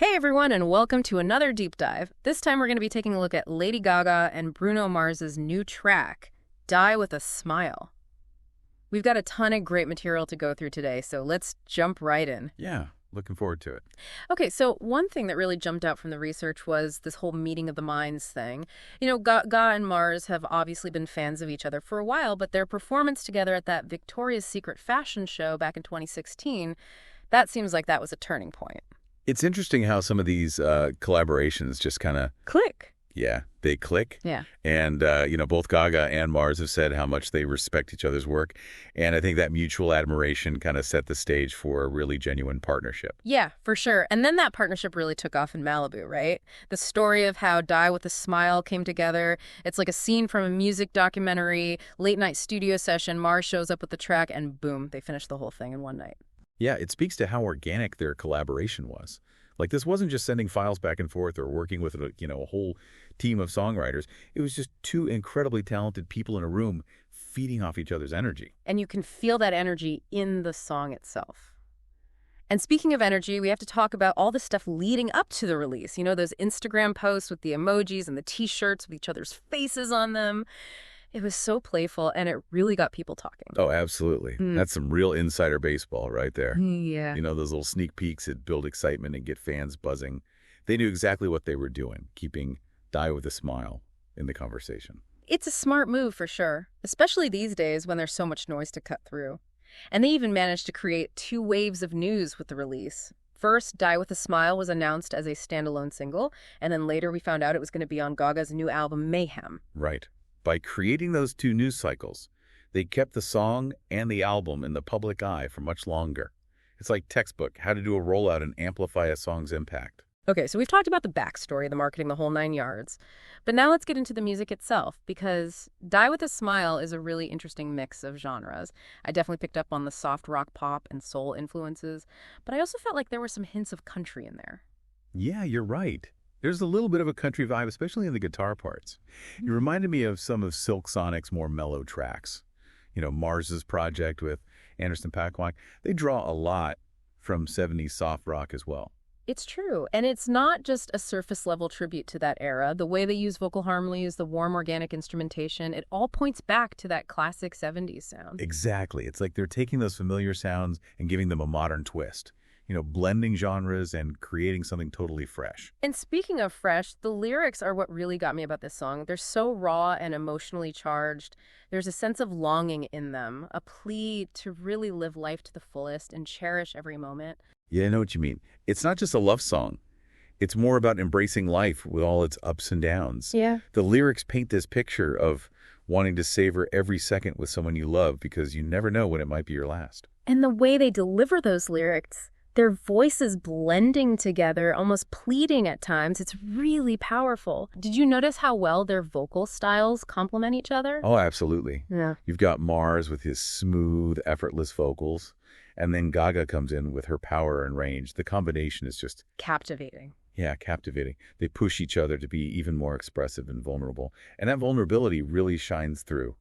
Hey everyone, and welcome to another deep dive. This time we're going to be taking a look at Lady Gaga and Bruno Mars's new track, Die With a Smile. We've got a ton of great material to go through today, so let's jump right in. Yeah, looking forward to it. Okay, so one thing that really jumped out from the research was this whole meeting of the minds thing. Gaga and Mars have obviously been fans of each other for a while, but their performance together at that Victoria's Secret fashion show back in 2016, that seems like that was a turning point. It's interesting how some of these collaborations just kind of, Click. yeah, they click. Yeah. And, both Gaga and Mars have said how much they respect each other's work. And I think that mutual admiration kind of set the stage for a really genuine partnership. Yeah, for sure. And then that partnership really took off in Malibu, right? The story of how Die With a Smile came together. It's like a scene from a music documentary, late night studio session. Mars shows up with the track and boom, they finish the whole thing in one night. Yeah, it speaks to how organic their collaboration was. Like, this wasn't just sending files back and forth or working with a whole team of songwriters. It was just two incredibly talented people in a room feeding off each other's energy. And you can feel that energy in the song itself. And speaking of energy, we have to talk about all the stuff leading up to the release. Those Instagram posts with the emojis and the t-shirts with each other's faces on them. It was so playful, and it really got people talking. Oh, absolutely. That's some real insider baseball right there. Yeah. Those little sneak peeks that build excitement and get fans buzzing. They knew exactly what they were doing, keeping Die With a Smile in the conversation. It's a smart move for sure, especially these days when there's so much noise to cut through. And they even managed to create two waves of news with the release. First, Die With a Smile was announced as a standalone single, and then later we found out it was going to be on Gaga's new album, Mayhem. Right. By creating those two news cycles, they kept the song and the album in the public eye for much longer. It's like textbook, how to do a rollout and amplify a song's impact. Okay, so we've talked about the backstory, the marketing, the whole 9 yards. But now let's get into the music itself, because Die With a Smile is a really interesting mix of genres. I definitely picked up on the soft rock, pop, and soul influences, but I also felt like there were some hints of country in there. Yeah, you're right. There's a little bit of a country vibe, especially in the guitar parts. It reminded me of some of Silk Sonic's more mellow tracks. Mars's project with Anderson .Paak. They draw a lot from 70s soft rock as well. It's true. And it's not just a surface-level tribute to that era. The way they use vocal harmonies, the warm organic instrumentation, it all points back to that classic 70s sound. Exactly. It's like they're taking those familiar sounds and giving them a modern twist. Blending genres and creating something totally fresh. And speaking of fresh, the lyrics are what really got me about this song. They're so raw and emotionally charged. There's a sense of longing in them, a plea to really live life to the fullest and cherish every moment. Yeah, I know what you mean. It's not just a love song. It's more about embracing life with all its ups and downs. Yeah. The lyrics paint this picture of wanting to savor every second with someone you love because you never know when it might be your last. And the way they deliver those lyrics, their voices blending together, almost pleading at times. It's really powerful. Did you notice how well their vocal styles complement each other? Oh, absolutely. Yeah. You've got Mars with his smooth, effortless vocals, and then Gaga comes in with her power and range. The combination is just Captivating. Yeah, captivating. They push each other to be even more expressive and vulnerable. And that vulnerability really shines through.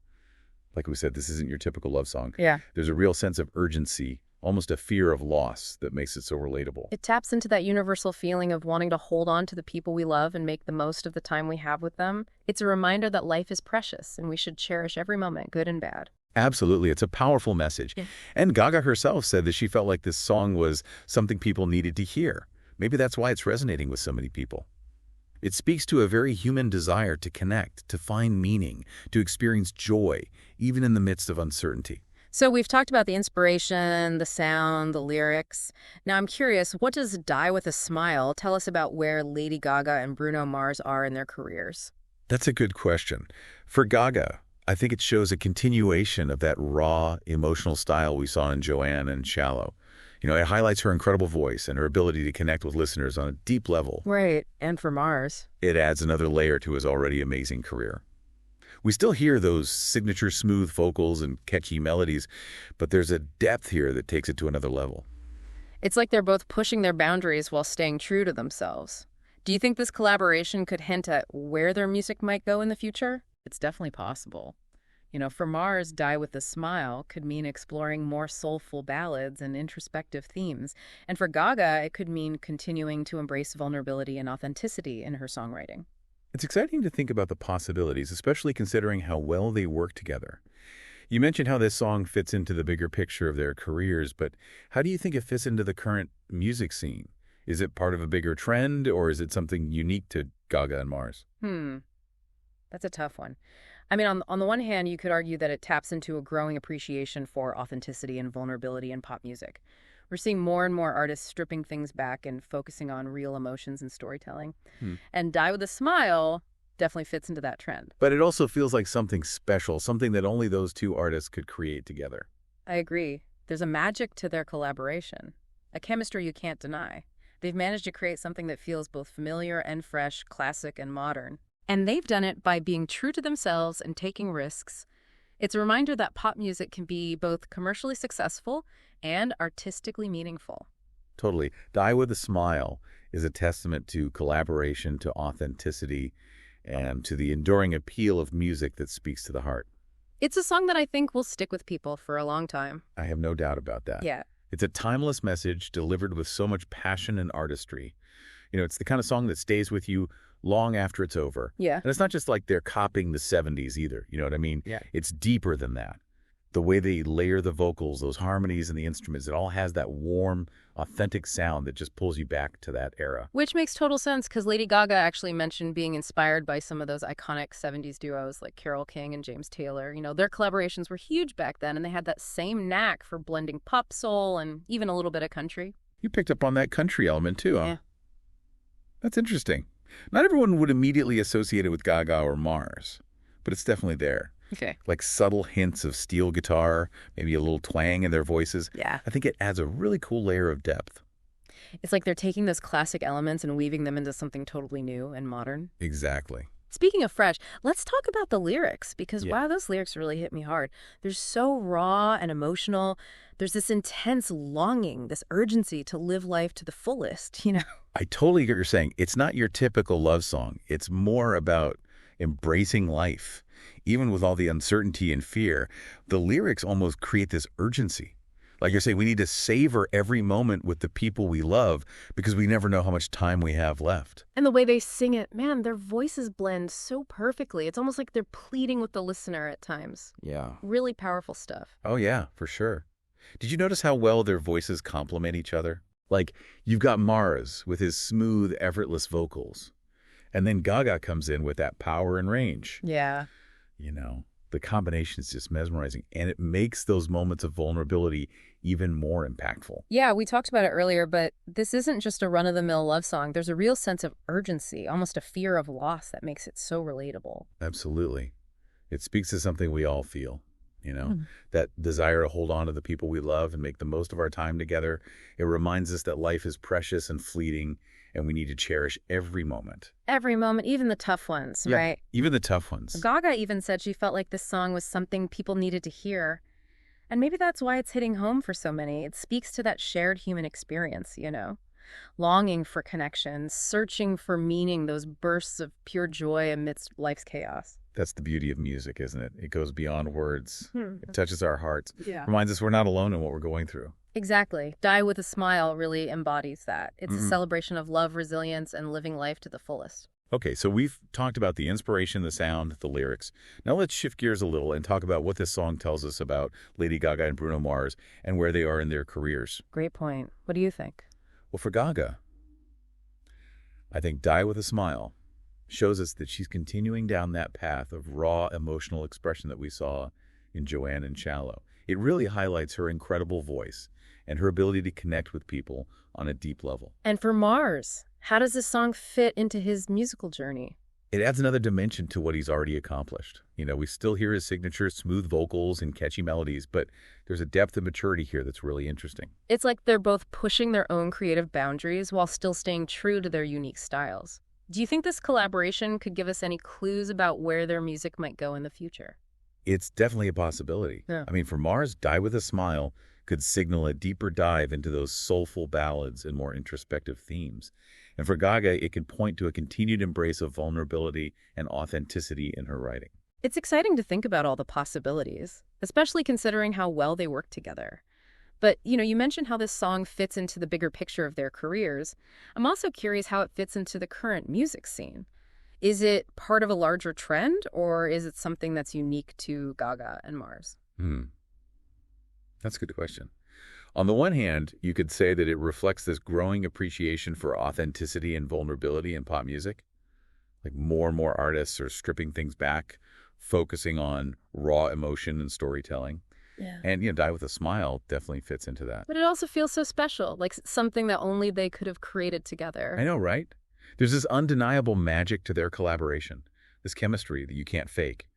Like we said, this isn't your typical love song. Yeah. There's a real sense of urgency, almost a fear of loss that makes it so relatable. It taps into that universal feeling of wanting to hold on to the people we love and make the most of the time we have with them. It's a reminder that life is precious and we should cherish every moment, good and bad. Absolutely. It's a powerful message. Yeah. And Gaga herself said that she felt like this song was something people needed to hear. Maybe that's why it's resonating with so many people. It speaks to a very human desire to connect, to find meaning, to experience joy, even in the midst of uncertainty. So we've talked about the inspiration, the sound, the lyrics. Now I'm curious, what does Die With a Smile tell us about where Lady Gaga and Bruno Mars are in their careers? That's a good question. For Gaga, I think it shows a continuation of that raw, emotional style we saw in Joanne and Shallow. It highlights her incredible voice and her ability to connect with listeners on a deep level. Right, and for Mars. It adds another layer to his already amazing career. We still hear those signature smooth vocals and catchy melodies, but there's a depth here that takes it to another level. It's like they're both pushing their boundaries while staying true to themselves. Do you think this collaboration could hint at where their music might go in the future? It's definitely possible. For Mars, Die with a Smile could mean exploring more soulful ballads and introspective themes. And for Gaga, it could mean continuing to embrace vulnerability and authenticity in her songwriting. It's exciting to think about the possibilities, especially considering how well they work together. You mentioned how this song fits into the bigger picture of their careers, but how do you think it fits into the current music scene? Is it part of a bigger trend, or is it something unique to Gaga and Mars? That's a tough one. I mean, on the one hand, you could argue that it taps into a growing appreciation for authenticity and vulnerability in pop music. We're seeing more and more artists stripping things back and focusing on real emotions and storytelling. And Die with a Smile definitely fits into that trend. But it also feels like something special, something that only those two artists could create together. I agree. There's a magic to their collaboration, a chemistry you can't deny. They've managed to create something that feels both familiar and fresh, classic and modern. And they've done it by being true to themselves and taking risks. It's a reminder that pop music can be both commercially successful and artistically meaningful. Totally. Die with a Smile is a testament to collaboration, to authenticity, and to the enduring appeal of music that speaks to the heart. It's a song that I think will stick with people for a long time. I have no doubt about that. Yeah. It's a timeless message delivered with so much passion and artistry. It's the kind of song that stays with you long after it's over. Yeah. And it's not just like they're copying the 70s either. You know what I mean? Yeah. It's deeper than that. The way they layer the vocals, those harmonies and the instruments, it all has that warm, authentic sound that just pulls you back to that era. Which makes total sense because Lady Gaga actually mentioned being inspired by some of those iconic 70s duos like Carole King and James Taylor. Their collaborations were huge back then, and they had that same knack for blending pop, soul, and even a little bit of country. You picked up on that country element too, huh? Yeah. That's interesting. Not everyone would immediately associate it with Gaga or Mars, but it's definitely there. Okay. Like subtle hints of steel guitar, maybe a little twang in their voices. Yeah. I think it adds a really cool layer of depth. It's like they're taking those classic elements and weaving them into something totally new and modern. Exactly. Speaking of fresh, let's talk about the lyrics because, wow, those lyrics really hit me hard. They're so raw and emotional. There's this intense longing, this urgency to live life to the fullest. I totally get what you're saying. It's not your typical love song. It's more about embracing life. Even with all the uncertainty and fear, the lyrics almost create this urgency. Like you're saying, we need to savor every moment with the people we love because we never know how much time we have left. And the way they sing it, man, their voices blend so perfectly. It's almost like they're pleading with the listener at times. Yeah. Really powerful stuff. Oh, yeah, for sure. Did you notice how well their voices complement each other? Like, you've got Mars with his smooth, effortless vocals. And then Gaga comes in with that power and range. Yeah. The combination is just mesmerizing. And it makes those moments of vulnerability even more impactful. Yeah, we talked about it earlier, but this isn't just a run-of-the-mill love song. There's a real sense of urgency, almost a fear of loss that makes it so relatable. Absolutely. It speaks to something we all feel. That desire to hold on to the people we love and make the most of our time together. It reminds us that life is precious and fleeting, and we need to cherish every moment. Every moment, even the tough ones, right? Even the tough ones. Gaga even said she felt like this song was something people needed to hear. And maybe that's why it's hitting home for so many. It speaks to that shared human experience, longing for connection, searching for meaning, those bursts of pure joy amidst life's chaos. That's the beauty of music, isn't it? It goes beyond words. It touches our hearts. Yeah. Reminds us we're not alone in what we're going through. Exactly. Die with a Smile really embodies that. It's a celebration of love, resilience, and living life to the fullest. Okay, so we've talked about the inspiration, the sound, the lyrics. Now let's shift gears a little and talk about what this song tells us about Lady Gaga and Bruno Mars and where they are in their careers. Great point. What do you think? Well, for Gaga, I think Die with a Smile shows us that she's continuing down that path of raw emotional expression that we saw in Joanne and Shallow. It really highlights her incredible voice and her ability to connect with people on a deep level. And for Mars, how does this song fit into his musical journey? It adds another dimension to what he's already accomplished. We still hear his signature smooth vocals and catchy melodies, but there's a depth and maturity here that's really interesting. It's like they're both pushing their own creative boundaries while still staying true to their unique styles. Do you think this collaboration could give us any clues about where their music might go in the future? It's definitely a possibility. Yeah. I mean, for Mars, Die with a Smile could signal a deeper dive into those soulful ballads and more introspective themes. And for Gaga, it could point to a continued embrace of vulnerability and authenticity in her writing. It's exciting to think about all the possibilities, especially considering how well they work together. But, you mentioned how this song fits into the bigger picture of their careers. I'm also curious how it fits into the current music scene. Is it part of a larger trend, or is it something that's unique to Gaga and Mars? Hmm. That's a good question. On the one hand, you could say that it reflects this growing appreciation for authenticity and vulnerability in pop music. Like more and more artists are stripping things back, focusing on raw emotion and storytelling. Yeah. And, Die with a Smile definitely fits into that. But it also feels so special, like something that only they could have created together. I know, right? There's this undeniable magic to their collaboration, this chemistry that you can't fake.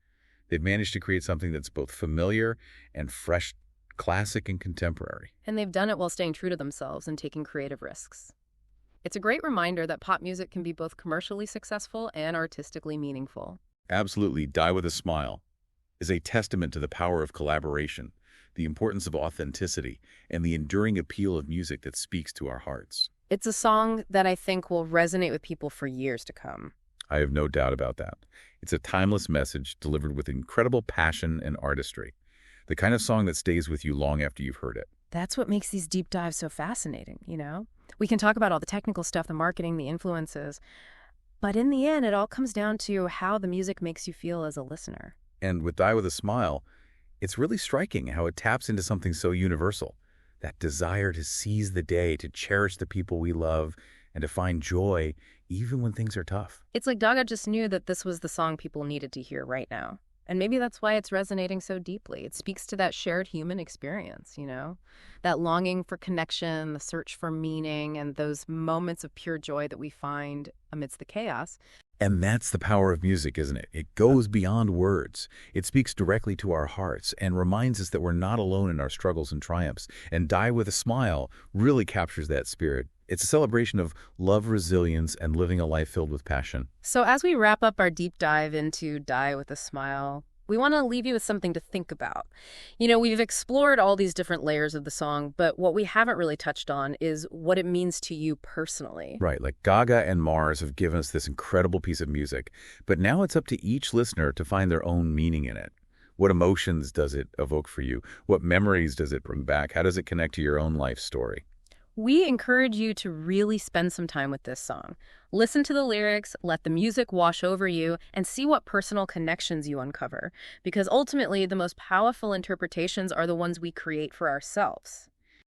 They've managed to create something that's both familiar and fresh, classic and contemporary. And they've done it while staying true to themselves and taking creative risks. It's a great reminder that pop music can be both commercially successful and artistically meaningful. Absolutely, Die with a Smile is a testament to the power of collaboration, the importance of authenticity, and the enduring appeal of music that speaks to our hearts. It's a song that I think will resonate with people for years to come. I have no doubt about that. It's a timeless message delivered with incredible passion and artistry, the kind of song that stays with you long after you've heard it. That's what makes these deep dives so fascinating. We can talk about all the technical stuff, the marketing, the influences, but in the end, it all comes down to how the music makes you feel as a listener. And with Die with a Smile, it's really striking how it taps into something so universal, that desire to seize the day, to cherish the people we love, and to find joy even when things are tough. It's like Gaga just knew that this was the song people needed to hear right now. And maybe that's why it's resonating so deeply. It speaks to that shared human experience, that longing for connection, the search for meaning, and those moments of pure joy that we find amidst the chaos. And that's the power of music, isn't it? It goes beyond words. It speaks directly to our hearts and reminds us that we're not alone in our struggles and triumphs. And Die with a Smile really captures that spirit. It's a celebration of love, resilience, and living a life filled with passion. So as we wrap up our deep dive into Die with a Smile, we want to leave you with something to think about. We've explored all these different layers of the song, but what we haven't really touched on is what it means to you personally. Right, like Gaga and Mars have given us this incredible piece of music, but now it's up to each listener to find their own meaning in it. What emotions does it evoke for you? What memories does it bring back? How does it connect to your own life story? We encourage you to really spend some time with this song. Listen to the lyrics, let the music wash over you, and see what personal connections you uncover. Because ultimately, the most powerful interpretations are the ones we create for ourselves.